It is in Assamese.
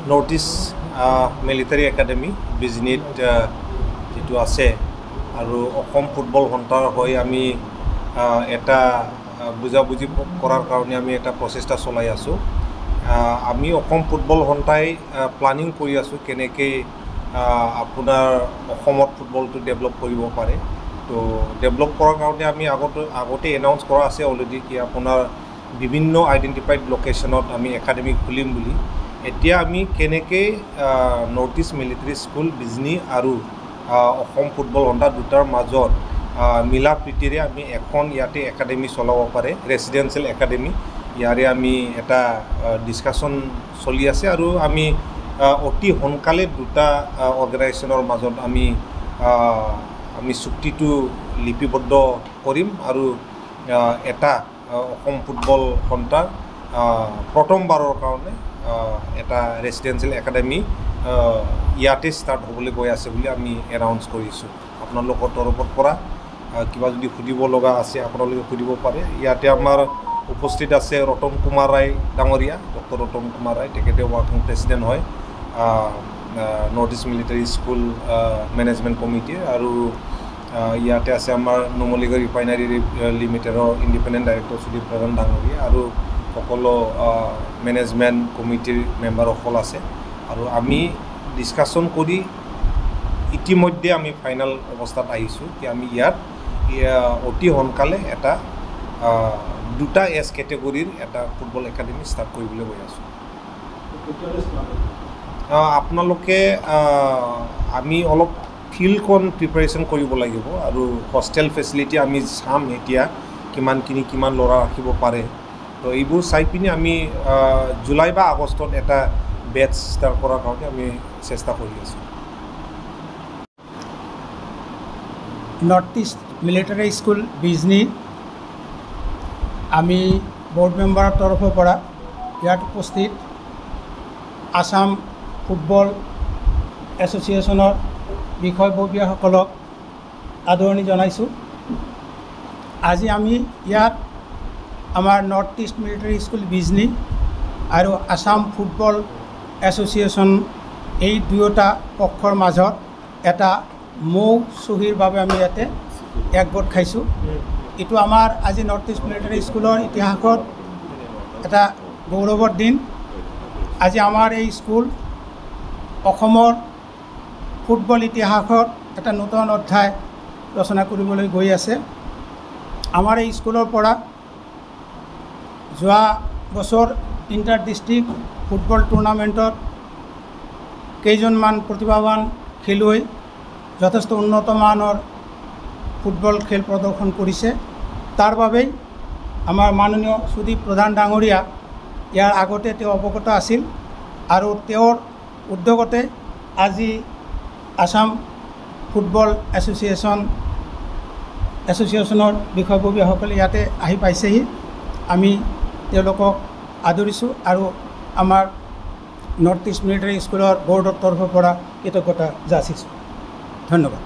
নৰ্থ ইষ্ট মিলিটাৰী একাডেমি বিজনীত যেটো আছে আৰু অসম ফুটবল সন্থাৰ হৈ আমি এটা বুজাবুজি কৰাৰ কাৰণে আমি এটা প্ৰচেষ্টা চলাই আছোঁ। আমি অসম ফুটবল সন্থাই প্লানিং কৰি আছোঁ কেনেকৈ আপোনাৰ অসমত ফুটবলটো ডেভেলপ কৰিব পাৰে। তো ডেভেলপ কৰাৰ কাৰণে আমি আগতে এনাউন্স কৰা আছে অলৰেডি কি আপোনাৰ বিভিন্ন আইডেণ্টিফাইড লোকেশ্যনত আমি একাডেমি খুলিম বুলি। এতিয়া আমি কেনেকৈ north east military school Bijni আৰু অসম ফুটবল সন্থা দুটাৰ মাজত মিলা প্ৰীতিৰে আমি এখন ইয়াতে একাডেমি চলাব পাৰে, ৰেচিডেঞ্চিয়েল একাডেমি। ইয়াৰে আমি এটা ডিছকাশ্যন চলি আছে আৰু আমি অতি সোনকালে দুটা অৰ্গেনাইজেশ্যনৰ মাজত আমি চুক্তিটো লিপিবদ্ধ কৰিম আৰু এটা অসম ফুটবল সন্থাৰ প্ৰথমবাৰৰ কাৰণে এটা ৰেচিডেঞ্চিয়েল একাডেমি ইয়াতে ষ্টাৰ্ট হ'বলৈ গৈ আছে বুলি আমি এনাউন্স কৰিছোঁ। আপোনালোকৰ তৰফৰ পৰা কিবা যদি সুধিব লগা আছে আপোনালোকে সুধিব পাৰে। ইয়াতে আমাৰ উপস্থিত আছে ৰতন কুমাৰ ৰায় ডাঙৰীয়া, ডক্টৰ ৰতন কুমাৰ ৰায়, তেখেতে ৱৰ্কিং প্ৰেচিডেণ্ট হয় north east military school management কমিটিৰ। আৰু ইয়াতে আছে আমাৰ নুমলীগড় ৰিফাইনাৰী লিমিটেডৰ ইণ্ডিপেণ্ডেণ্ট ডাইৰেক্টৰ সুদীপ প্ৰধান ডাঙৰীয়া আৰু সকলো মেনেজমেণ্ট কমিটিৰ মেম্বাৰসকল আছে। আৰু আমি ডিছকাশ্যন কৰি ইতিমধ্যে আমি ফাইনেল অৱস্থাত আহিছোঁ কি আমি ইয়াত অতি সোনকালে এটা দুটা এজ কেটেগৰীৰ এটা ফুটবল একাডেমি ষ্টাৰ্ট কৰিবলৈ গৈ আছোঁ। আপোনালোকে আমি অলপ ফিল্ডখন প্ৰিপাৰেশ্যন কৰিব লাগিব আৰু হোষ্টেল ফেচিলিটি আমি চাম এতিয়া কিমান ল'ৰা ৰাখিব পাৰে। তো এইবোৰ চাই পিনি আমি জুলাই বা আগষ্টত এটা বেটছ ষ্টাৰ্ট কৰাৰ কাৰণে আমি চেষ্টা কৰি আছোঁ। North east military school Bijni আমি বৰ্ড মেম্বাৰৰ তৰফৰ পৰা ইয়াত উপস্থিত আসাম ফুটবল এছ'চিয়েশ্যনৰ বিষয়ববীয়াসকলক আদৰণি জনাইছোঁ। আজি আমি ইয়াত আমাৰ north east military school Bijni আৰু আসাম ফুটবল এছ'চিয়েশ্যন এই দুয়োটা পক্ষৰ মাজত এটা মৌ চহীৰ বাবে আমি ইয়াতে একগোট খাইছোঁ। এইটো আমাৰ আজি নৰ্থ ইষ্ট মিলিটাৰী স্কুলৰ ইতিহাসত এটা গৌৰৱৰ দিন। আজি আমাৰ এই স্কুল অসমৰ ফুটবল ইতিহাসত এটা নতুন অধ্যায় ৰচনা কৰিবলৈ গৈ আছে। আমাৰ এই স্কুলৰ পৰা যোৱা বছৰ ইণ্টাৰ ডিষ্ট্ৰিক্ট ফুটবল টুৰ্ণামেণ্টত কেইজনমান প্ৰতিভাৱান খেলুৱৈ যথেষ্ট উন্নত মানৰ ফুটবল খেল প্ৰদৰ্শন কৰিছে। তাৰ বাবেই আমাৰ মাননীয় সুদীপ প্ৰধান ডাঙৰীয়া ইয়াৰ আগতে তেওঁ অৱগত আছিল আৰু তেওঁৰ উদ্যোগতে আজি আসাম ফুটবল এছ'চিয়েশ্যনৰ বিষয়ববীয়াসকলে ইয়াতে আহি পাইছেহি। আমি তেওঁলোকক আদৰিছোঁ আৰু আমাৰ নৰ্থ ইষ্ট মিলিটাৰী স্কুলৰ বৰ্ডৰ তৰফৰ পৰা কৃতজ্ঞতা যাচিছোঁ। ধন্যবাদ।